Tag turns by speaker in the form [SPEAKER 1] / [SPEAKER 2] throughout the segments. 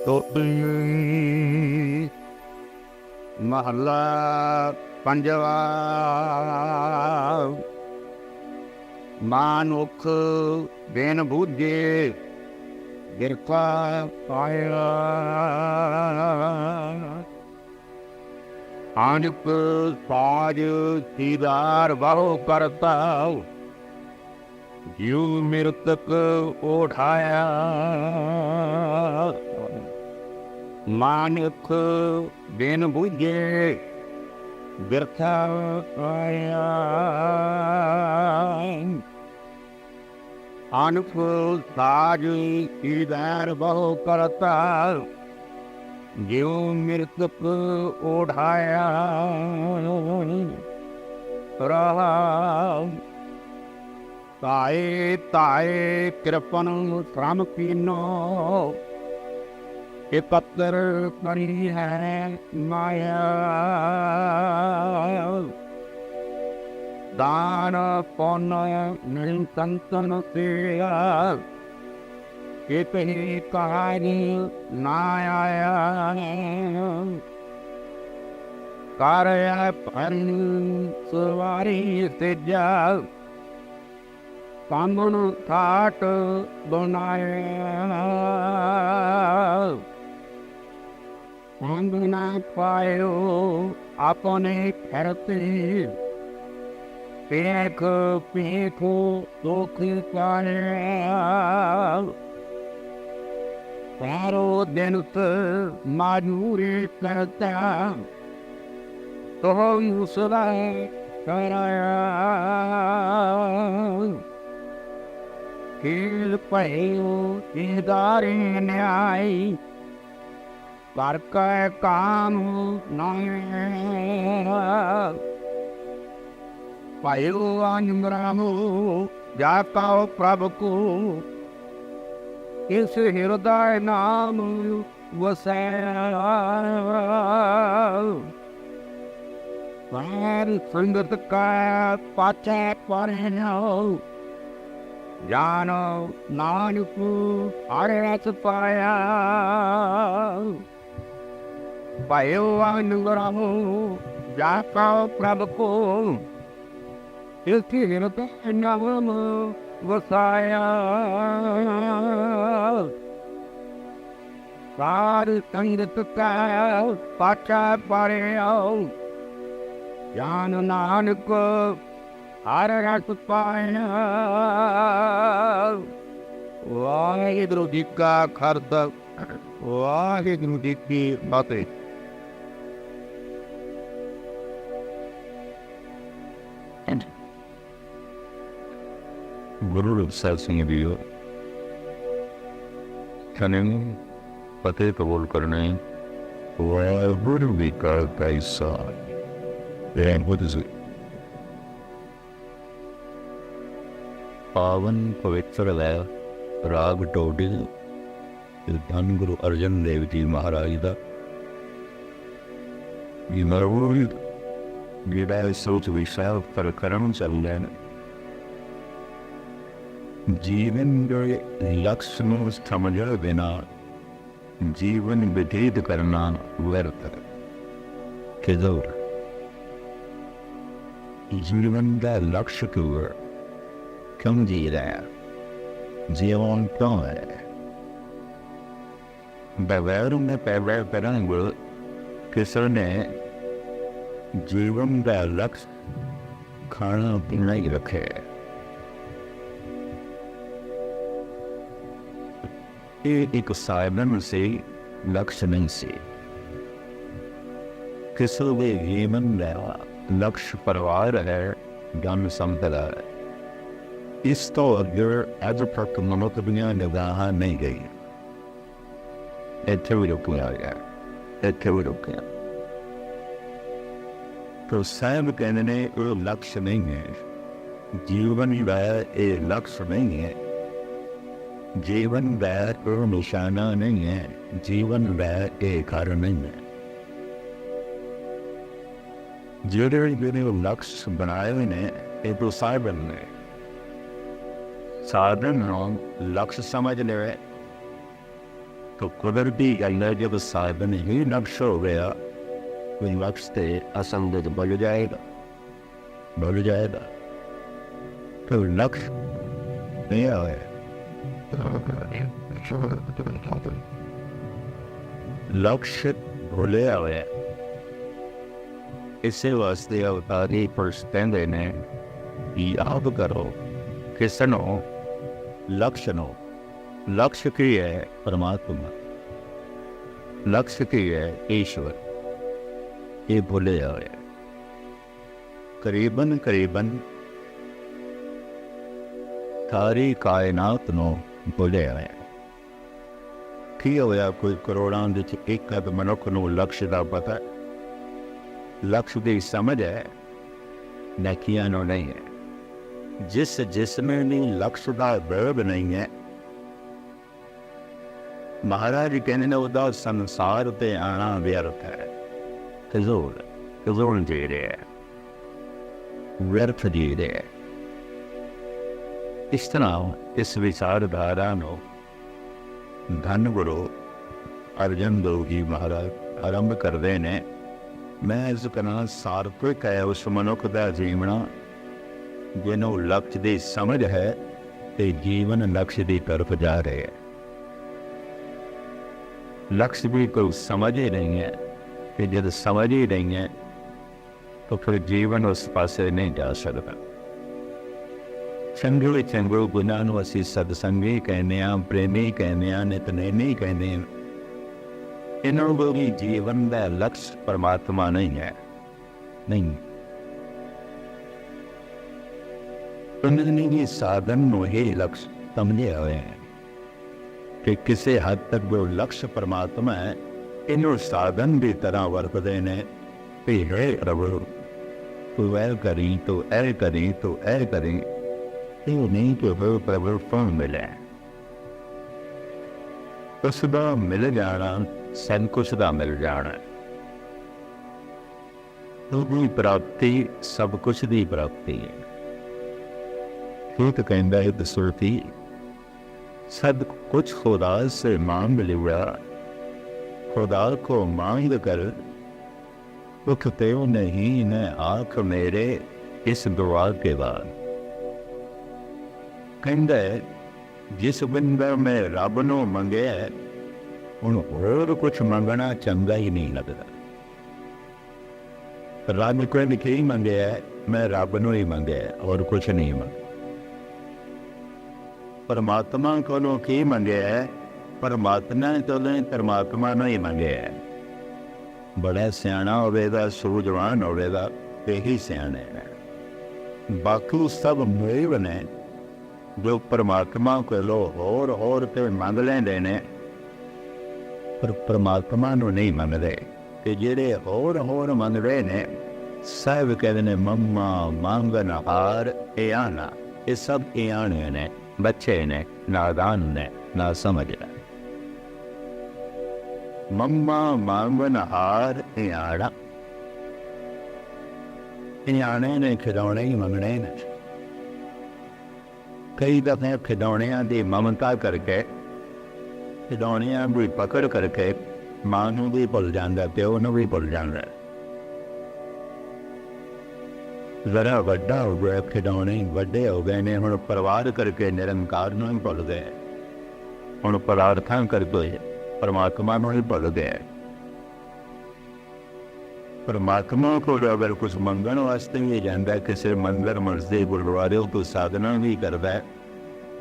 [SPEAKER 1] ਤੋਤੀ ਮਹੱਲਾ ਪੰਜਵਾ। ਮਾਨੁਖ ਬਿਨ ਬੂਝੇ ਗਿਰਫਾ ਪਾਇਆ। ਆਨਿਕ ਸਾਜ ਸੀਦਾਰ ਬਹੁ ਕਰਤਾ। ਜਿਉ ਮਿਰਤਕ ਉਠਾਇਆ। ਮਾਨੁਖ ਬਿਨ ਬੂਝੇ ਬਿਰਥਾ ਪਾਇਆ। ਆਨੁਕ ਸਾਜ ਸੀਦਾਰ ਬਹੁ ਕਰਤਾ। ਜਿਉ ਮਿਰਤਕ ਉਠਾਇਆ। ਰਹਾ ਤਾਏ ਤਾਏ ਕਿਰਪਨ ਸ਼ਰਮ ਕੀਨੋ। ਇਕੱਤਰ ਕਰੀ ਹੈ ਮਾਇਆ। ਦਾਨ ਪੁੰਨ ਨਹੀਂ ਸੰਤਨ ਸਿਆ। ਕਿਤਹਿ ਕਹਾਣੀ ਨਾ ਆਇਆ। ਕਰ ਭਰਨ ਸਵਾਰੀ ਤੇਜਾ। ਕਾਂਗਣ ਠਾਟ ਬਣਾਇਆ। ਅੰਗ ਨਾ ਪਾਇਓ ਆਪਣੇ ਫਿਰਤੇ। ਪੇਖ ਪੇਖੋ ਦੁਖ ਪਾਇਆ। ਸਾਰੋ ਦਿਨ ਮਾਜੂਰੀ ਕਰਤਾ। ਤੋ ਉਸਦਾ ਕਰਾਇਆ। ਖੇਲ ਭਇਓ ਇਹਦਾਰੇ ਨਿਆਈ। ਕਰ ਕੈ ਕਾਮ ਨਾਇ। ਭਇਓ ਅਨਮਰਾਮੋ ਜਾ ਕਉ ਪ੍ਰਭ ਕੋ। ਇਸ ਹਿਰਦੈ ਨਾਮ ਵਸੈ। ਪਰ ਸੰਗਤ ਕਾ ਪਾਛੈ ਪਰਹਿਓ। ਜਾਨੋ ਨਾਨਕ ਹਰਿ ਰਸ ਪਾਇਆ। ਭਇਓ ਅਨੁਗ੍ਰਹੋ ਜਾ ਕਉ ਪ੍ਰਭ ਕੋ। ਇਸ ਹਿਰਦੈ ਨਾਮ ਵਸਾਇਆ। ਸਾਧ ਸੰਗਤ ਕਾ ਪਾਛੈ ਪਰਹਿਓ। ਜਾਨ ਨਾਨਕ ਹਰਿ ਰਸ ਪਾਇਆ। ਵਾਹਿਗੁਰੂ ਜੀ ਕਾ ਖਾਲਸਾ ਵਾਹਿਗੁਰੂ ਜੀ ਕੀ ਫਤਿਹ।
[SPEAKER 2] ਗੁਰੂ ਸਾਹਿਬ ਸਿੰਘ ਜੀਓ ਕਨੇ ਫਤਿਹ ਕਬੂਲ ਕਰਨੇ। ਵਾਹਿਗੁਰੂ ਜੀ ਕਾ Khalsa. And what is it? ਪਾਵਨ ਪਵਿੱਤਰ ਹੈ ਰਾਗ ਟੋਡੀ ਧੰਨ ਗੁਰੂ ਅਰਜਨ ਦੇਵ ਜੀ ਮਹਾਰਾਜ ਦਾ। ਇਹ ਮਰਵੂਰ ਜਿਹੜਾ ਸੋਚ ਵਿਸ਼ਾਲ ਪਰ ਕਰਮ ਚੱਲਦਾ ਹੈ। ਜੀਵਨ ਦੇ ਲਕਸ਼ ਨੂੰ ਸਮਝੇ ਬਿਨਾ ਜੀਵਨ ਬਤੀਤ ਕਰਨਾ ਵਿਅਰਥ ਹੈ। ਕਿਦੋਂ ਜੀਵਨ ਦਾ ਲਕਸ਼ ਕਿਉਂ ਜੀ ਰਿਹਾ ਹੈ? ਜੀਵਨ ਕਿਉਂ ਹੈ? ਬਗੈਰ ਉਹਨੇ ਪੈਰ ਕਰਾਂਗੇ ਕਿਸੇ ਨੇ ਜੀਵਨ ਦਾ ਲਕਸ਼ ਖਾਣਾ ਪੀਣਾ ਹੀ ਰੱਖੇ। ਇਹ ਇੱਕ ਸਾਧਨ ਸੀ, ਲਕਸ਼ ਨਹੀਂ ਸੀ। ਕਿਸੇ ਦੇ ਜੀਵਨ ਦਾ ਲਕਸ਼ ਪਰਿਵਾਰ ਹੈ, ਜਨ ਸੰਪਦਾ ਹੈ। ਇਸ ਤੋਂ ਅੱਗੇ ਅੱਜ ਤੱਕ ਮਨੁੱਖ ਦੀਆਂ ਨਿਗਾਹਾਂ ਨਹੀਂ ਗਈ। ਇੱਥੇ ਵੀ ਰੁਕਿਆ ਗਿਆ, ਇੱਥੇ ਵੀ ਰੁਕਿਆ। तो ਸਾਹਿਬ ਕਹਿੰਦੇ ਨੇ ਉਹ ਲਕਸ਼ ਨਹੀਂ ਹੈ। ਜੀਵਨ ਦਾ ਇਹ ਲਕਸ਼ ਨਹੀਂ ਹੈ। ਜੀਵਨ ਦਾ ਉਹ ਨਿਸ਼ਾਨਾ ਨਹੀਂ ਹੈ। ਜੀਵਨ ਦਾ ਇਹ ਕਾਰਨ ਨਹੀਂ ਹੈ। ਜਿਹੜੇ ਲਕਸ਼ ਬਣਾਏ ਹੋਏ ਨੇ ਇਹ ਤੋਂ ਸਾਧਨ ਨੇ। ਸਾਧਨ ਨੂੰ ਲਕਸ਼ ਸਮਝ ਲਵੇ तो कुदरती गल है, जब साधन ही लक्ष्य हो गया कोई लक्ष्य से असंगत बढ़ जाएगा, बढ़ जाएगा। तो लक्ष्य नहीं आए, लक्ष्य भूले आए। इसे वास्ते अवतारी पुरुष कहते ने याद करो किसनो लक्ष्य नो। लक्ष्य की है परमात्मा, लक्ष्य की है ईश्वर, ये भूले आए। करीबन करीबन सारी कायनात नो भूले आए। की होया कोई करोड़ां दे विच एक अद मनुख नूं लक्ष्य दा पता है, लक्ष्य की समझ है, नेकियां नो नहीं है। जिसमें नहीं लक्ष्य का वर्ब नहीं है, महाराज कहने ने उदा संसार ते आना व्यर्थ है, फिजूल फिजूल जी रहे हैं, व्यर्थ जी रहे हैं। इस तरह इस विचारधारा नो धन गुरु अर्जन देव जी महाराज आरंभ करते ने। मैं इस करना सार्थक है उस मनुख का जीवना जिन्हों लक्ष्य की समझ है ते जीवन लक्ष्य की तरफ जा रहे हैं। लक्ष्य भी कोई समझ ही नहीं है, कि जब समझ ही नहीं है तो फिर जीवन उस पासे नहीं जा सकता। चंगे चंगे गुनाह नूं असीं सत्संगी कहने, प्रेमी कहने, नितनेमी कहने। इन्हों को भी जीवन का लक्ष्य परमात्मा नहीं है, नहीं। उन्होंने भी साधन नूं ही लक्ष्य समझे हुए हैं कि किसी हद तक वो लक्ष्य परमात्मा है। इन्हों साधन की तरह वरतते ने भी है प्रभु तू ऐ करी, तो ऐ करी, तो ऐ करी। ये नहीं कि वो प्रभु फल मिले, उसका मिल जाना सब कुछ का मिल जाना। तो प्राप्ति सब कुछ की प्राप्ति है। तो कहता है दसुरती सब कुछ खुदा से मांग लिया, खुदा को मांग कर उठते नहीं न आंख मेरे इस दुआ के बाद। कहता है जिस बंदा मैं रब नूं मंगे हुण होर कुछ मंगना चंगा ही नहीं लगता। रब को ही मंगे मैं रब नूं ही मंगे और कुछ नहीं मंगे। परमात्मा को की मंगे परमात्मा को परमात्मा ने ही मंगे। बड़ा सियाना होवेगा, सूझवान होवेगा, यही सियाने है। बाकी सब मेव ने जो परमात्मा को लो और तो मंग लेंदे ने, पर परमात्मा नूं नहीं मंगदे। ते जिहड़े होर मंग रहे ने सब कहते ने मम्मा मांगन हार ए आना। ये सब ए आने ने, बच्चे ने, नादान ने, ना समझ ने। मम्मा मांगन हार ए आना, ए आने ने खिलौने ही मंगने ने। कई दफे खिलौनिया की ममता करके, खिलौनिया की पकड़ करके मां नूं भी भुल जाता, प्यो नूं भी भुल जाता। जरा वड्डा हो गया, खिलौने वड्डे हो गए ने, हुण परिवार करके निरंकार नूं ही भुल गए। हुण पदार्थां करके परमात्मा नूं ही भुल गए। परमात्मा को अगर कुछ मंगण वास्ते भी जाता, किसी मंदिर मस्जिद गुरुद्वारे तो साधना भी करता है,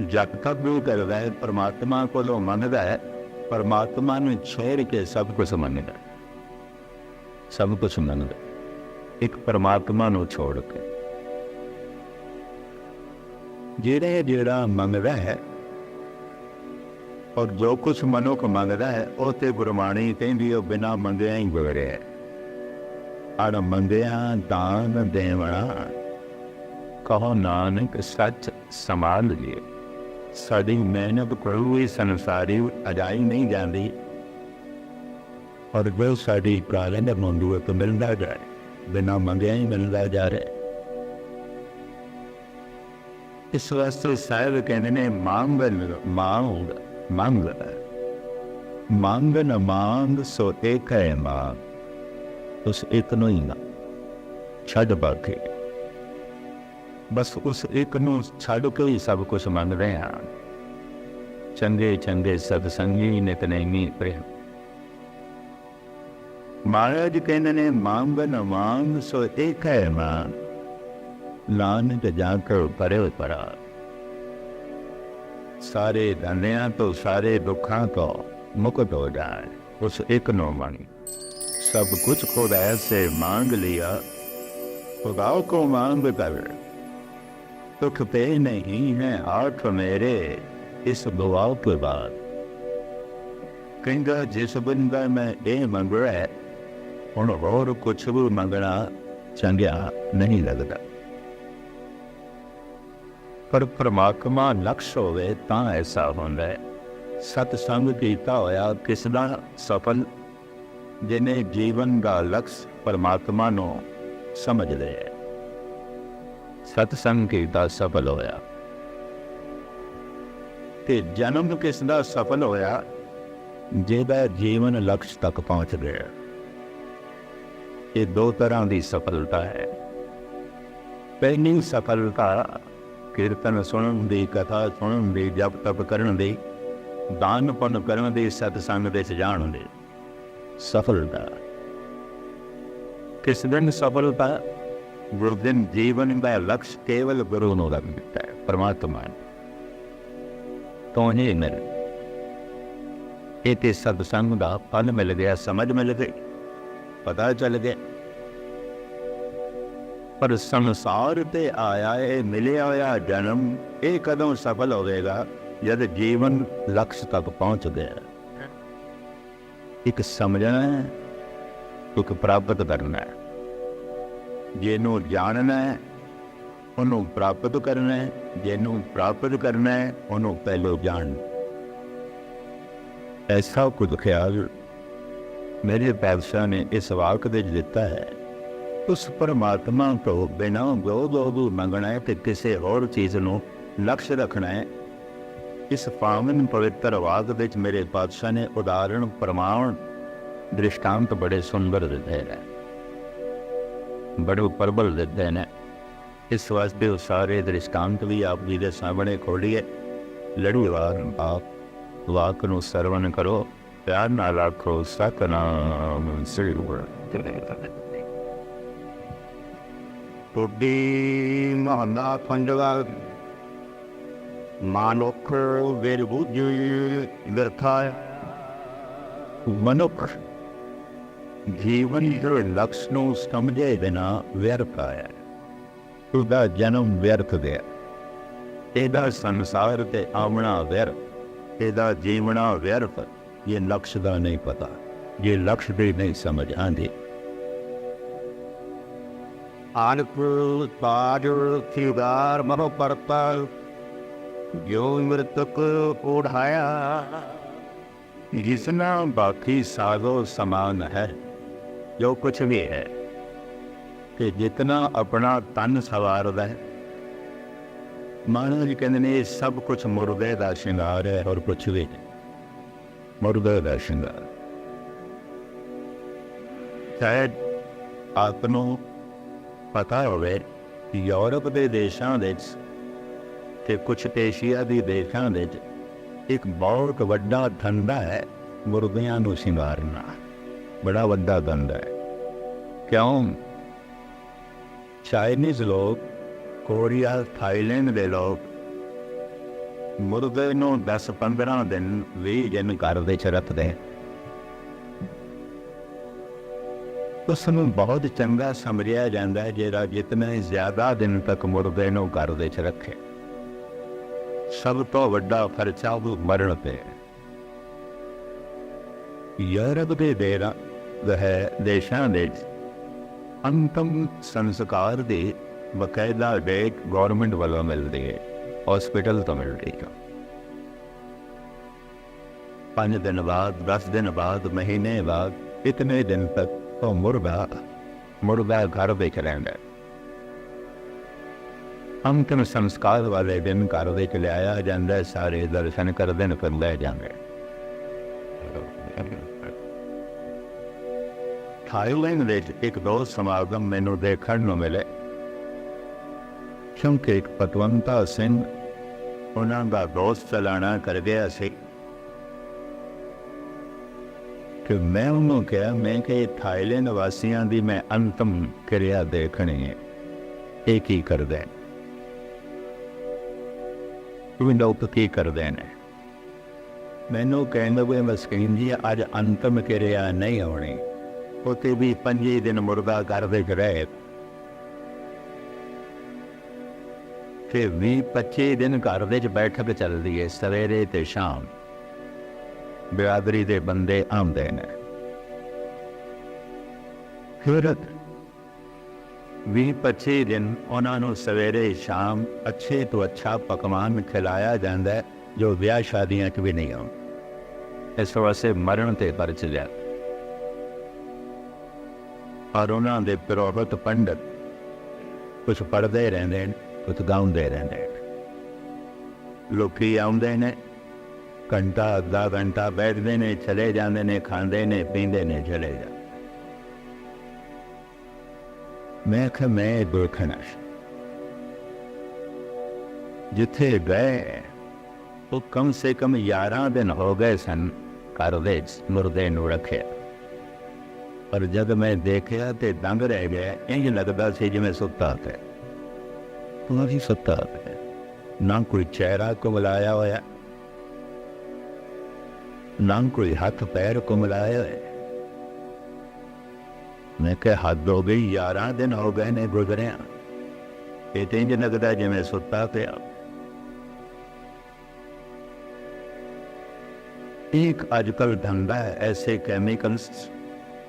[SPEAKER 2] जप तक भी करता है, परमात्मा को मंगता है। परमात्मा ने छोड़ के सब कुछ मंगता, सब कुछ मंगता एक परमात्मा को छोड़ के। जेड़ा जेड़ा मंगता है और जो कुछ मनुख मंगता है, वो तो गुरबाणी कहती है बिना मंगिया ही बिगड़े है। अड़ मंगिया दान देवना, कहो नानक सच संभाल लिए। साड़ी मेहनत कोई संसारी अजाई नहीं जाती, और वो साड़ी काले ने मंगू तो मिलता जाए, बिना मंगिया ही मिलता जा रहा। इस वास्ते साहब कहते ने मांग मांग मांग ਮੰਗ ਨ ਮੰਗ ਸੋ ਇੱਕ ਹੈ ਮੰਗ, ਉਸ ਇੱਕ ਨੂੰ ਹੀ ਨਾ ਛੱਡ ਬਾਕੀ, ਬਸ ਉਸ ਇੱਕ ਨੂੰ ਛੱਡ ਕੇ ਹੀ ਸਭ ਕੁਝ ਮੰਗ ਰਹੇ ਹਾਂ। ਚੰਗੇ ਚੰਗੇ ਸਤਸੰਗੀ ਨਿਤਨੇਮੀ ਪ੍ਰੇਮ। ਮਹਾਰਾਜ ਕਹਿੰਦੇ ਨੇ ਮੰਗ ਨ ਮੰਗ ਸੋ ਇੱਕ ਹੈ ਮੰਗ, ਨਾਨਕ ਜਾ ਕਰ ਪਰੇ ਪਰਾ। ਸਾਰੇ ਧੰਨਿਆਂ ਤੋਂ ਸਾਰੇ ਦੁੱਖਾਂ ਤੋਂ मुक्त हो जाए, उस एक नो मांग। सब कुछ खुदा से मांग लिया, खुदा को मांग कर दुख पे नहीं है हाथ मेरे इस दुआ के बाद। कहगा जिस बंदा मैं ये मंग रहा है हुण और कुछ भी मंगना चंगिया नहीं लगता, पर परमात्मा लक्ष्य होवे तां ऐसा होंदा है। सतसंग कीता होया किसदा सफल, जिन्हें जीवन का लक्ष्य परमात्मा नो समझ लिया। सतसंग कीता सफल होया। ते जन्म किसदा सफल होया, जिहदा जीवन लक्ष्य तक पहुंच गया। ये दो तरह की सफलता है। पहली सफलता कीर्तन सुनन दी, कथा सुनन दी, जप तप करन दी, दान पुण्य करन दी, सतसंग दे जाण दी सफलता। किस दिन सफलता? गुरु दिन जीवन का लक्ष्य केवल गुरु नूं लग दिता है, परमात्मा तो ही मिल। ये सतसंग का फल मिल गया, समझ मिल गई, पता चल गया। पर संसार ते आया है मिलिया होया जन्म, ये कदों सफल होगा जब जीवन लक्ष्य तक पहुंच गया। एक समझना है, एक प्राप्त करना है। जिन्हों जानना है उन्हों प्राप्त करना है, जिन्हों प्राप्त करना है उन्हों पहले जान। ऐसा कुछ ख्याल मेरे पातशाह ने इस वाक दे दिता है। उस परमात्मा को बिना गो मंगना है तो किसी और चीज़ नूं लक्ष्य रखना है। इस पावन पवित्र वाक विच मेरे पातशाह ने उदाहरण प्रमाण दृष्टांत बड़े सुंदर दिते हैं, बड़े प्रबल दिते हैं। इस वास्ते वो सारे दृष्टांत भी आप जी के सामने खोलिए। लड़ीवार आप वाक नूं सरवण करो, प्यार नाल आखो सतनाम श्री गुरु। टुड्डी महला पंजवा। मानुख विरबुद्धि व्यर्था। मनुख जीवन के लक्ष्य नूं समझे बिना व्यर्थ है। उसका जन्म व्यर्थ गया, ਇਹਦਾ संसार ते आवना व्यर्थ, ਇਹਦਾ जीवना व्यर्थ। ये लक्ष्य का नहीं पता, ये लक्ष्य भी नहीं समझ आती। मनो परता जो मृतक उड़ाया, जिसना बाकी साधो समान है। जो कुछ भी है कि जितना अपना तन सवारदा है, महाराज कहते ने सब कुछ मुर्दे का श्रृंगार है और कुछ भी नहीं, मुर्दे का श्रृंगार। शायद आपनों पता होवे यूरोप के देशों ते कुछ एशिया के देशों एक बहुत वड्डा धंधा है मुर्दियां नूं शिंगारना। बड़ा वड्डा धंधा है। क्यों? चाइनीज लोग, कोरिया, थाईलैंड के लोग मुर्दे नूं 10-15 दिन 20 दिन घर दे च रखते हैं। उसनूं बहुत चंगा समझिया जाता है जिहड़ा जितने ज़्यादा दिन तक मुर्दे नूं घर दे च रखे। सब तो वड्डा खर्चा वो मरण पे है। यूरोप के देशों के अंतिम संस्कार की बकायदा डेट गौरमेंट वालों मिलती है, हॉस्पिटल तो मिलती है। 5 दिन बाद, 10 दिन बाद, महीने बाद, इतने दिन तक तो मुर्दा घर देख रहा है। अंतिम संस्कार वाले दिन घर विच लिया जाता है, सारे दर्शन करते फिर लै जाते। थाईलैंड ਵਿੱਚ ਇੱਕ ਦੋ ਸਮਾਗਮ ਮੈਨੂੰ ਦੇਖਣ ਨੂੰ ਮਿਲੇ, ਕਿਉਂਕਿ ਇੱਕ ਪਤਵੰਤਾ ਸਿੰਘ ਉਹਨਾਂ ਦਾ ਦੋਸਤ ਚਲਾਣਾ ਕਰ ਗਿਆ ਸੀ ਕਿ ਮੈਂ ਉਹਨੂੰ ਕਿਹਾ, ਮੈਂ ਕਿ ਥਾਈਲੈਂਡ ਵਾਸੀਆਂ ਦੀ ਮੈਂ ਅੰਤਮ ਕਿਰਿਆ ਦੇਖਣੀ ਹੈ, ਇਹ ਕੀ ਕਰਦੇ ਨੇ, ਉਹ ਲੋਕ ਕੀ ਕਰਦੇ ਨੇ। ਮੈਨੂੰ ਕਹਿੰਦਾ ਵੀ ਮਸਕੀਨ ਜੀ ਅੱਜ ਅੰਤਮ ਕਿਰਿਆ ਨਹੀਂ ਹੋਣੀ, ਉੱਥੇ ਵੀ 5 ਦਿਨ ਮੁਰਦਾ ਘਰ ਵਿੱਚ ਰਹੇ, ਫਿਰ 20-25 ਦਿਨ ਘਰ ਵਿੱਚ ਬੈਠਕ ਚੱਲਦੀ ਹੈ, ਸਵੇਰੇ ਤੇ ਸ਼ਾਮ ਬਿਰਾਦਰੀ ਦੇ ਬੰਦੇ ਆਉਂਦੇ ਨੇ। ਫਿਰ 20-25 ਦਿਨ ਉਹਨਾਂ ਨੂੰ ਸਵੇਰੇ ਸ਼ਾਮ ਅੱਛੇ ਤੋਂ ਅੱਛਾ ਪਕਵਾਨ ਖਿਲਾਇਆ ਜਾਂਦਾ ਹੈ, ਜੋ ਵਿਆਹ ਸ਼ਾਦੀਆਂ 'ਚ ਵੀ ਨਹੀਂ ਆਉਂਦਾ। ਇਸ ਵਾਸਤੇ ਮਰਨ ਤੇ ਪਰਚ ਜਾ ਔਰ ਉਹਨਾਂ ਦੇ ਪੁਰੋਹਿਤ ਪੰਡਤ ਕੁਛ ਪੜ੍ਹਦੇ ਰਹਿੰਦੇ ਨੇ, ਕੁਛ ਗਾਉਂਦੇ ਰਹਿੰਦੇ ਨੇ। ਲੋਕੀ ਆਉਂਦੇ ਨੇ, ਘੰਟਾ ਅੱਧਾ ਘੰਟਾ ਬੈਠਦੇ ਨੇ, ਚਲੇ ਜਾਂਦੇ ਨੇ, ਖਾਂਦੇ ਨੇ, ਪੀਂਦੇ ਨੇ, ਚਲੇ ਜਾਂਦੇ। ਮੈਂ ਕਿਹਾ ਮੈਂ ਦੇਖਣਾ ਜਿੱਥੇ ਗਏ ਉਹ ਕਮ ਸੇ ਕਮ 11 ਦਿਨ ਹੋ ਗਏ ਸਨ ਘਰ ਵਿੱਚ ਮੁਰਦੇ ਨੂੰ ਰੱਖਿਆ, ਪਰ ਜਦ ਮੈਂ ਦੇਖਿਆ ਤੇ ਦੰਗ ਰਹਿ ਗਿਆ। ਇੰਝ ਲੱਗਦਾ ਸੀ ਜਿਵੇਂ ਸੁੱਤਾ ਪਿਆ, ਉਹ ਵੀ ਸੁੱਤਾ ਪਿਆ, ਨਾ ਕੋਈ ਚਿਹਰਾ ਕੁਮਲਾਇਆ ਹੋਇਆ, ਨਾ ਕੋਈ ਹੱਥ ਪੈਰ ਕੁਮਲਾਇਆ ਹੋਇਆ। ਮੈਂ ਕਿਹਾ ਹੱਦ ਹੋ ਗਈ, 11 ਦਿਨ ਹੋ ਗਏ ਨੇ ਗੁਜ਼ਰਿਆ, ਇਹ ਤੇ ਇੰਝ ਲੱਗਦਾ ਜਿਵੇਂ ਸੁੱਤਾ ਪਿਆ। ਇੱਕ ਅੱਜ ਕੱਲ੍ਹ ਧੰਦਾ ਹੈ, ਐਸੇ ਕੈਮੀਕਲਸ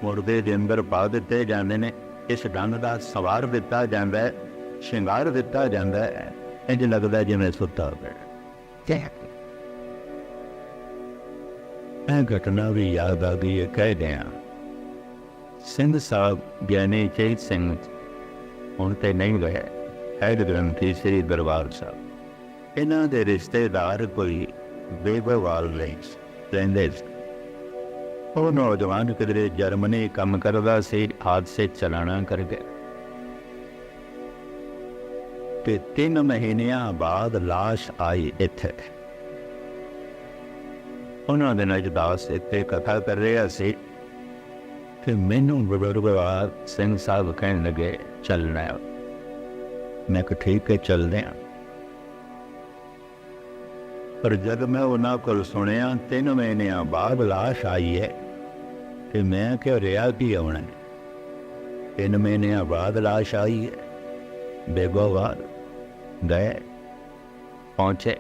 [SPEAKER 2] ਮੁਰਦੇ ਦੇ ਅੰਦਰ ਪਾ ਦਿੱਤੇ ਜਾਂਦੇ ਨੇ, ਇਸ ਢੰਗ ਦਾ ਸਵਾਰ ਦਿੱਤਾ ਜਾਂਦਾ ਹੈ, ਸ਼ਿੰਗਾਰ ਦਿੱਤਾ ਜਾਂਦਾ ਹੈ, ਇੰਝ ਲੱਗਦਾ ਜਿਵੇਂ ਸੁੱਤਾ ਪਿਆ। ਇਹ ਘਟਨਾ ਵੀ ਯਾਦ ਆ ਗਈ ਹੈ। ਕਹਿ ਦਿਆਂ ਸਿੰਘ ਸਾਹਿਬ ਗਿਆਨੀ ਚੇਤ ਸਿੰਘ ਹੁਣ ਤੇ ਨਹੀਂ ਰਹੇ, ਹੈਡ ਗ੍ਰੰਥੀ ਸ੍ਰੀ ਦਰਬਾਰ ਸਾਹਿਬ, ਇਹਨਾਂ ਦੇ ਰਿਸ਼ਤੇਦਾਰ ਕੋਈ ਬੇਬਵਾਲ ਰਹਿੰਦੇ ਸੀ। ਉਹ ਨੌਜਵਾਨ ਕਿਧਰੇ ਜਰਮਨੀ ਕੰਮ ਕਰਦਾ ਸੀ, ਹਾਦਸੇ ਚਲਾਣਾ ਕਰ ਗਿਆ ਤੇ 3 ਮਹੀਨਿਆਂ ਬਾਅਦ ਲਾਸ਼ ਆਈ ਇੱਥੇ। ਉਹਨਾਂ ਦੇ ਨਾਲ ਦਾਸ ਇੱਥੇ ਕਥਾ ਕਰ ਰਿਹਾ ਸੀ ਤੇ ਮੈਨੂੰ ਬਰਬਾਦ ਸਿੰਘ ਸਾਹਿਬ ਕਹਿਣ ਲੱਗੇ ਚੱਲਣਾ ਹੈ। ਮੈਂ ਕਿਹਾ ਠੀਕ ਹੈ ਚੱਲਦੇ ਹਾਂ। ਪਰ ਜਦ ਮੈਂ ਉਹਨਾਂ ਕੋਲ ਸੁਣਿਆ 3 ਮਹੀਨਿਆਂ ਬਾਅਦ ਲਾਸ਼ ਆਈ ਹੈ ਤੇ ਮੈਂ ਕਿਹਾ ਰਿਹਾ ਕੀ ਆਉਣਾ, 3 ਮਹੀਨਿਆਂ ਬਾਅਦ ਲਾਸ਼ ਆਈ ਹੈ। ਬੇਗੋਵਾਲ ਗਏ, ਪਹੁੰਚੇ,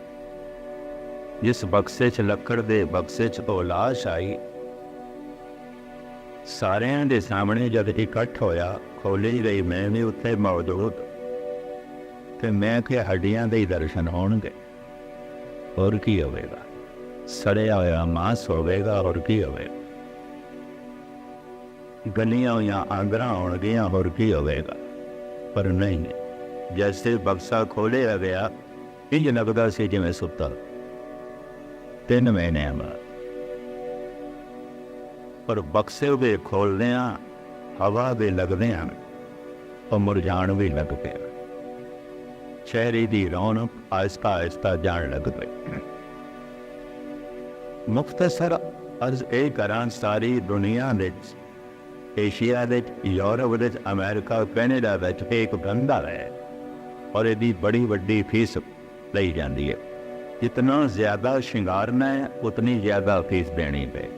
[SPEAKER 2] ਜਿਸ ਬਕਸੇ 'ਚ ਲੱਕੜ ਦੇ ਬਕਸੇ 'ਚ ਉਹ ਲਾਸ਼ ਆਈ, ਸਾਰਿਆਂ ਦੇ ਸਾਹਮਣੇ ਜਦ ਇਕੱਠ ਹੋਇਆ, ਖੋਲ੍ਹੀ ਗਈ, ਮੈਂ ਵੀ ਉੱਥੇ ਮੌਜੂਦ, ਤੇ ਮੈਂ ਕਿਹਾ ਹੱਡੀਆਂ ਦੇ ਹੀ ਦਰਸ਼ਨ ਹੋਣਗੇ, ਹੋਰ ਕੀ ਹੋਵੇਗਾ, ਸੜਿਆ ਹੋਇਆ ਮਾਸ ਹੋਵੇਗਾ, ਹੋਰ ਕੀ ਹੋਵੇਗਾ, ਗਲੀਆਂ ਹੋਈਆਂ ਆਂਦਰਾਂ ਹੋਣਗੀਆਂ, ਹੋਰ ਕੀ ਹੋਵੇਗਾ। ਪਰ ਨਹੀਂ, ਜੈਸੇ ਬਕਸਾ ਖੋਲ੍ਹਿਆ ਗਿਆ, ਇੰਝ ਲੱਗਦਾ ਸੀ ਜਿਵੇਂ ਸੁੱਤਾ 3 ਮਹੀਨਿਆਂ ਬਾਅਦ। ਪਰ ਬਕਸੇ ਦੇ ਖੋਲ੍ਹਦਿਆਂ ਹਵਾ ਦੇ ਲੱਗਦਿਆਂ ਉਹ ਮੁਰਝਾਣ ਵੀ ਲੱਗ ਪਿਆ, ਚਿਹਰੇ ਦੀ ਰੌਣਕ ਆਹਿਸਤਾ ਆਹਿਸਤਾ ਜਾਣ ਲੱਗ ਪਈ। ਮੁਖਤਸਰ ਅਰਜ਼ ਇਹ ਕਰਾਂ, ਸਾਰੀ ਦੁਨੀਆ ਵਿੱਚ, ਏਸ਼ੀਆ ਵਿੱਚ, ਯੂਰਪ ਵਿੱਚ, ਅਮਰੀਕਾ, ਕੈਨੇਡਾ ਵਿੱਚ ਇੱਕ ਧੰਦਾ ਹੈ ਔਰ ਇਹਦੀ ਬੜੀ ਵੱਡੀ ਫੀਸ ਲਈ ਜਾਂਦੀ ਹੈ। ਜਿਤਨਾ ਜ਼ਿਆਦਾ ਸ਼ਿੰਗਾਰਨਾ ਹੈ ਉਤਨੀ ਜ਼ਿਆਦਾ ਫੀਸ ਦੇਣੀ ਪਏ,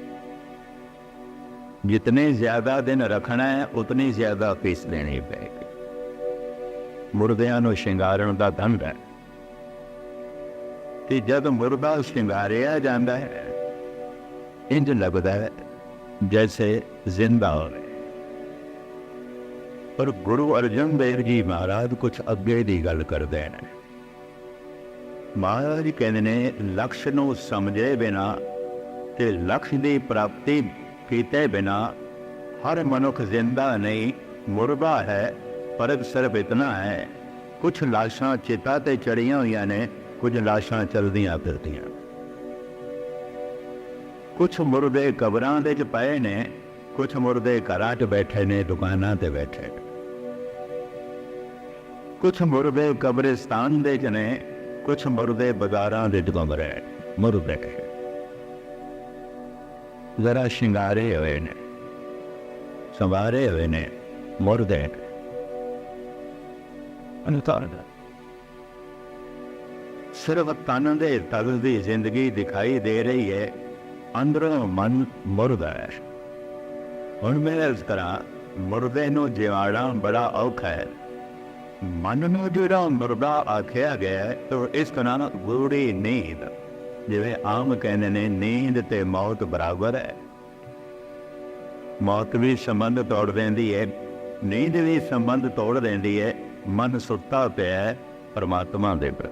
[SPEAKER 2] ਜਿਤਨੇ ਜ਼ਿਆਦਾ ਦਿਨ ਰੱਖਣਾ ਹੈ ਉਤਨੀ ਜ਼ਿਆਦਾ ਫੀਸ ਦੇਣੀ ਪਏਗੀ। ਮੁਰਦਿਆਂ ਨੂੰ ਸ਼ਿੰਗਾਰਨ ਦਾ ਧੰਦਾ ਹੈ ਤੇ ਜਦ ਮੁਰਦਾ ਸ਼ਿੰਗਾਰਿਆ ਜਾਂਦਾ ਹੈ ਇੰਝ ਲੱਗਦਾ ਹੈ ਜੈਸੇ ਜ਼ਿੰਦਾ ਹੋਵੇ। ਪਰ ਗੁਰੂ ਅਰਜਨ ਦੇਵ ਜੀ ਮਹਾਰਾਜ ਕੁਛ ਅੱਗੇ ਦੀ ਗੱਲ ਕਰਦੇ ਨੇ। ਮਹਾਰਾਜ ਕਹਿੰਦੇ ਨੇ ਲਕਸ਼ ਨੂੰ ਸਮਝੇ ਬਿਨਾ ਤੇ ਲਕਸ਼ ਦੀ ਪ੍ਰਾਪਤੀ ਕੀਤੇ ਬਿਨਾ ਹਰ ਮਨੁੱਖ ਜ਼ਿੰਦਾ ਨਹੀਂ, ਮੁਰਦਾ ਹੈ। ਫਰਕ ਸਿਰਫ ਇਤਨਾ ਹੈ, ਕੁਛ ਲਾਸ਼ਾਂ ਚਿਤਾ ਤੇ ਚੜੀਆਂ ਹੋਈਆਂ ਨੇ, ਕੁਝ ਲਾਸ਼ਾਂ ਚਲਦੀਆਂ ਫਿਰਦੀਆਂ। कुछ मुर्दे कबरां दे च पए ने, कुछ मुर्दे घरां च बैठे ने, दुकानां ते बैठे ने। कुछ मुर्दे कब्रिस्तान दे च ने, कुछ मुर्दे बाजारां दे च घुम रहे ने। मुर्दे जरा शिंगारे हुए ने, संवारे हुए ने, मुर्दे सिर्फ तन दे तल दी जिंदगी दिखाई दे रही है, अंदरों मन मुर्दा है। हुण मैं इस तरह मुर्दे नूं जिवाड़ा बड़ा औखा है। मन नूं जिहड़ा मुर्दा आख्या गया है, तो इस तरह गूढ़ी नींद, जिवें आम कहंदे ने नींद ते मौत बराबर है। मौत भी संबंध तोड़ देंदी है, नींद भी संबंध तोड़ देंदी है। मन सुत्ता पिया है परमात्मा दे पर,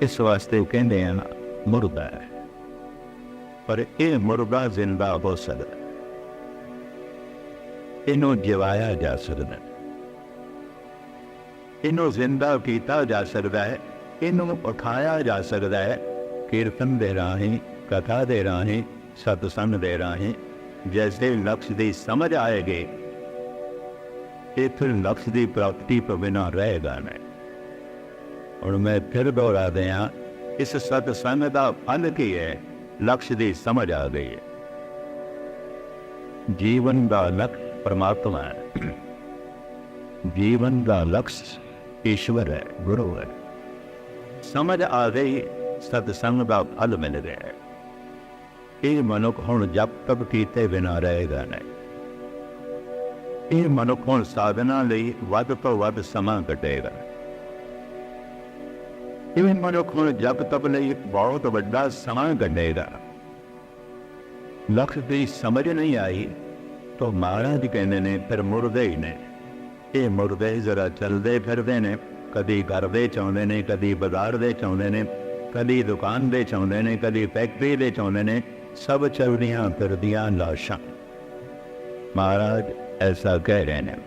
[SPEAKER 2] इस वास्ते कहंदे हैं ना मुर्दा है। पर यह मुर्दा जिंदा हो सकता, इनू जिवाया जा सकता, इनू जिंदा किया जा सकता है, इनू उठाया जा सकता है कीर्तन दे राही, कथा दे राही, सत्संग दे राही। जैसे लक्ष्य की समझ आएगी, ये फिर लक्ष्य की प्राप्ति पर बिना रहेगा नहीं। और मैं फिर दोहरा दिया, इस सत्संग का फल की है, लक्ष्य की समझ आ गई है। जीवन का लक्ष्य परमात्मा है, जीवन का लक्ष्य ईश्वर है, गुरु है। समझ आ गई, सत्संग का फल मिल गया है। ये मनुख हुण जब तक कीते बिना रहेगा नहीं। ये मनुख हुण साधना लई वध तो वध समा कटेगा। ये मनुख हुण जब तक लई बहुत वड्डा समा कटेगा। लक्ष्य की समझ नहीं आई तो महाराज कहते ने फिर मुर्दे ही ने। ये मुर्दे जरा चलते फिरते ने, कदी घर दे चाहुंदे ने, कदी बाजार दे चाहुंदे ने, कदी दुकान दे चाहुंदे ने, कदी फैक्ट्री दे चाहुंदे ने। सब चलदियां फिरदियां लाशां। महाराज ऐसा कह रहे हैं।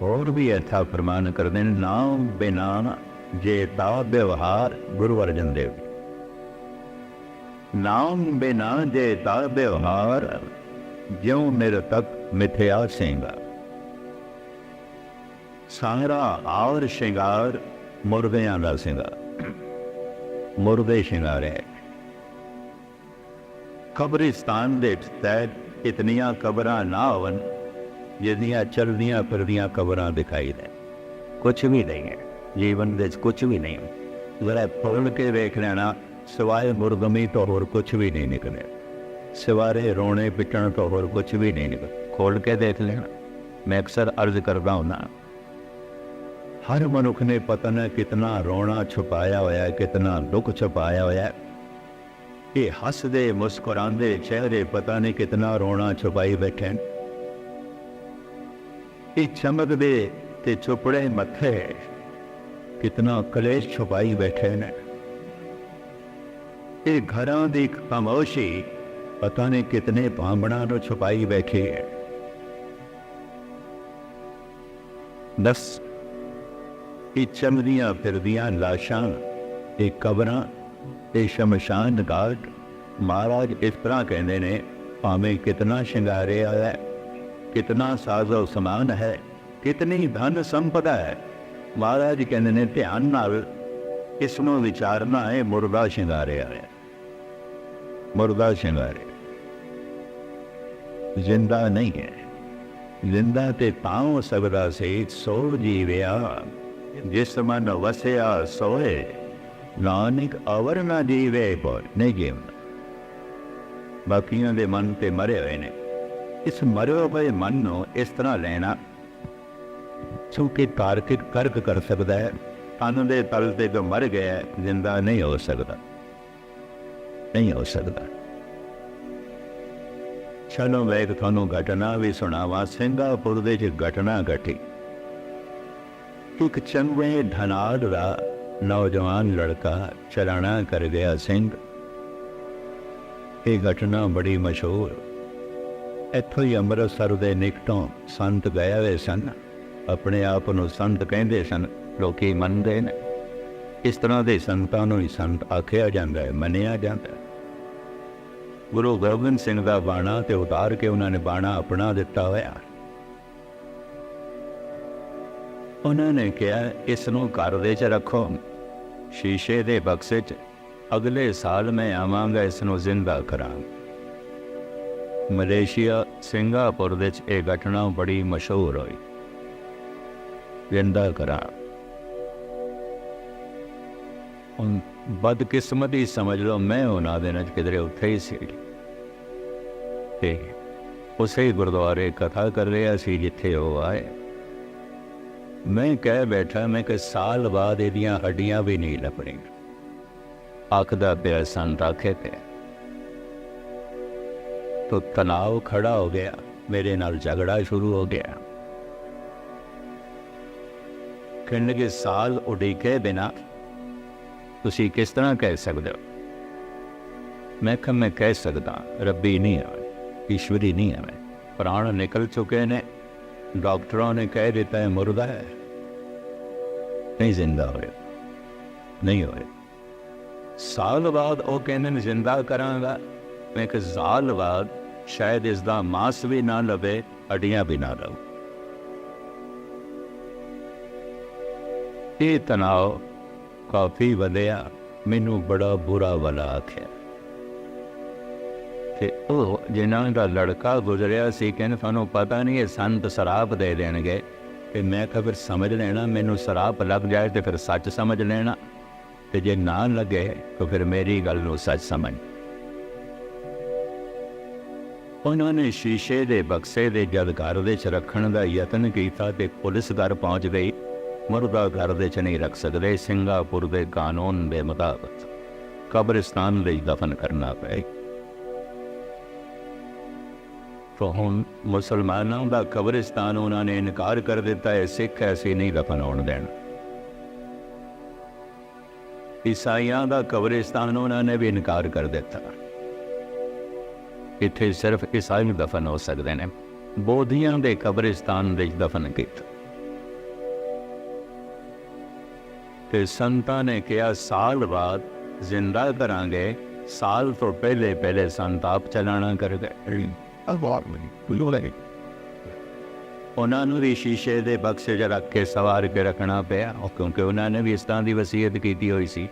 [SPEAKER 2] और भी ऐसा फरमान करते हैं, नाम बिना जे ता व्यवहार, गुरु अर्जन देव। नाम बिना जे ता व्यवहार, ज्यों मेरे तक मिथ्या सिंगा। सारा आवर श्रृंगार मुर्दियां दा सिंगार, मुर्दे श्रृंगार है। कब्रिस्तान दे तहत इतनियां कबरां ना होवन जिहदियां चलदियां फिरदियां कबरां दिखाई दें। कुछ भी नहीं है जीवन दे, कुछ भी नहीं है। जरा खोल के देख लेना, सिवाय मुर्दमी तो होर कुछ भी नहीं निकले, सिवारे रोने पिटण तो होर कुछ भी नहीं निकले। खोल के देख लेना। मैं अक्सर अर्ज करता हूं ना, हर मनुख ने पता न कितना रोना छुपाया होया है, कितना दुख छुपाया होया है। ये हसदे मुस्कुरांदे चेहरे पता नहीं कितना रोना छुपाई बैठे। ये चमकदे ते चुपड़े मथे कितना कलेश छुपाई बैठे ने। ये घरां दी खामोशी पता नहीं कितने भांबड़ा नो छुपाई बैठी है। दस ये चमदियां फिरदियां लाशां, ये कबरां, ये शमशान घाट। महाराज इस तरह कहते ने, भावें कितना श्रृंगारे है, कितना साजो समान है, कितनी धन संपदा है। महाराज कहते ने ध्यान नाल इसनों विचारना है, मुर्दा श्रृंगारे है, मुर्दा श्रृंगारे, जिंदा नहीं है। जिंदा ते तां हो सकदा सी, सो जीविया जिस मन वसिया सोए, नानक अवर ना जीवे पर नहीं जीवना। बाकियों के मन ते मरे हुए ने। इस मरे हुए मन को इस तरह लेना, चूंकि तार्किक तर्क कर सकता है, तन दे तल ते जो मर गया जिंदा नहीं हो सकता, नहीं हो सकता। चलो मैं एक थानू घटना भी सुनावा। सिंगापुर दे घटना घटी। एक चंगे धनाड़ दा नौजवान लड़का चलाना कर गया सिंह। ये घटना बड़ी मशहूर। इत्थों ही अमृतसर के निकटों संत गए हुए सन। अपने आप को संत कहते सन, लोग मनते हैं। इस तरह के संतां नूं ही संत आख्या जाता है, मनिया जाता है। ਗੁਰੂ ਗੋਬਿੰਦ ਸਿੰਘ ਦਾ ਬਾਣਾ ਤੇ ਉਤਾਰ ਕੇ ਉਹਨਾਂ ਨੇ ਬਾਣਾ ਆਪਣਾ ਦਿੱਤਾ ਹੋਇਆ। ਉਹਨਾਂ ਨੇ ਕਿਹਾ ਇਸ ਨੂੰ ਘਰ ਦੇ 'ਚ ਰੱਖੋ, ਸ਼ੀਸ਼ੇ ਦੇ ਬਕਸੇ 'ਚ, ਅਗਲੇ ਸਾਲ ਮੈਂ ਆਵਾਂਗਾ ਇਸ ਨੂੰ ਜ਼ਿੰਦਾ ਕਰਾਂਗਾ। ਮਲੇਸ਼ੀਆ ਸਿੰਗਾਪੁਰ ਵਿੱਚ ਇਹ ਘਟਨਾ ਬੜੀ ਮਸ਼ਹੂਰ ਹੋਈ, ਜ਼ਿੰਦਾ ਕਰਾਂ। ਹੁਣ ਬਦਕਿਸਮਤੀ ਸਮਝ ਲਓ, ਮੈਂ ਉਹਨਾਂ ਦੇ ਨਾਲ ਕਿਧਰੇ ਉੱਥੇ ਹੀ ਸੀ ਤੇ ਉਸੇ ਗੁਰਦੁਆਰੇ ਕਥਾ ਕਰ ਰਿਹਾ ਸੀ ਜਿੱਥੇ ਉਹ ਆਏ। ਮੈਂ ਕਹਿ ਬੈਠਾ, ਮੈਂ ਕਿ ਸਾਲ ਬਾਅਦ ਇਹਦੀਆਂ ਹੱਡੀਆਂ ਵੀ ਨਹੀਂ ਲੱਭਣੀਆਂ। ਆਖਦਾ ਪਿਆ ਸਨ ਰੱਖੇ ਤੇ तो तनाव खड़ा हो गया, मेरे नाल झगड़ा शुरू हो गया। कहने के साल उड़ीके बिना तुसी किस तरह कह सकते हो? मैं कह सकता, रब्बी नहीं है, ईश्वरी नहीं है। मैं प्राण निकल चुके ने, डॉक्टरों ने कह देता है मुर्दा है, नहीं जिंदा होए, नहीं होए। साल बाद वो कहने जिंदा करांगा, मैं कि साल बाद शायद इसका मांस भी ना लवे, हड्डियां भी ना लवे। ये तनाव काफ़ी वधिया, मैनू बड़ा बुरा वाला आख्या कि जिन्हों का लड़का गुजरिया सी, कहने थानू पता नहीं है संत शराब दे देंगे। तो मैं कहा फिर समझ लेना, मैनू शराब लग जाए तो फिर सच समझ लेना, तो जे ना लगे तो फिर मेरी गल नू सच समझ। उन्होंने शीशे के बक्से के जद घर के रखने का यतन किया तो पुलिस घर पहुँच गई। मुर्दा घर के नहीं रख सकते, सिंगापुर के कानून के मुताबिक कब्रिस्तान में दफन करना पे। तो हुण मुसलमानों का कब्रिस्तान उन्होंने इनकार कर दिता है, सिख ऐसे नहीं दफन होने देना। ईसाइयों का कब्रिस्तान उन्होंने भी इनकार कर दिता, इत्थे सिर्फ ईसाई दफन हो सकते हैं। बोधियां के कब्रिस्तान में दफन किया ते संतां ने कहा साल बाद जिंदा करांगे। साल तो पहले पहले संत आप चलाना कर गए। उन्होंने भी शीशे के बक्से च रख के सवार के रखना पिया, क्योंकि उन्होंने भी इस तरह की वसीयत की हुई सी।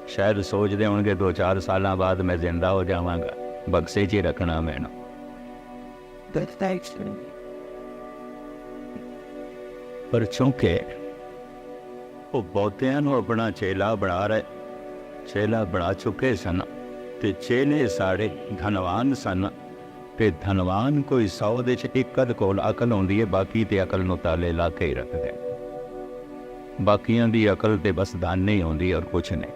[SPEAKER 2] शायद सोचते होंगे 2-4 साल बाद मैं जिंदा हो जावांगा, बक्से च ही रखना मैनू। पर चूंकि वो बहुतियां नू अपना चेला बना रहे, चेला बना चुके सन, ते चेले सारे धनवान सन, ते धनवान कोई 100 दे च एक अध कोल अकल होंदी है, बाकी ते अकल नू ताले ला के ही रखदे। बाकियां दी अकल ते बस दाने ही होंदी और कुछ नहीं,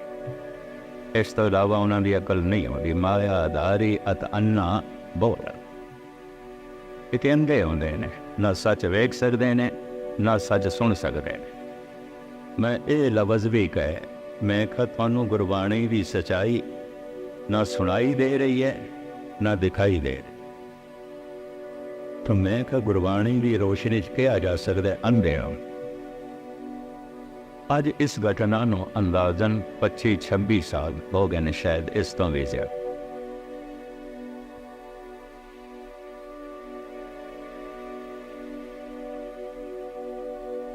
[SPEAKER 2] इस तो इलावा उन्हों की अकल नहीं होती। माया दारी अत अन्ना बोल इतने अंधे होंगे ने, ना सच वेख सकते हैं ना सच सुन सकते हैं। मैं ये लफ्ज़ भी कहे, मैं कहा थानू गुरबाणी की सच्चाई ना सुनाई दे रही है ना दिखाई दे रही। तो मैं कहा गुरबाणी की रोशनी कहा जा सकता है अंधे हो। अज इस घटना को अंदाजन 25-26 साल हो गए ने, शायद इस तो भी ज्यादा।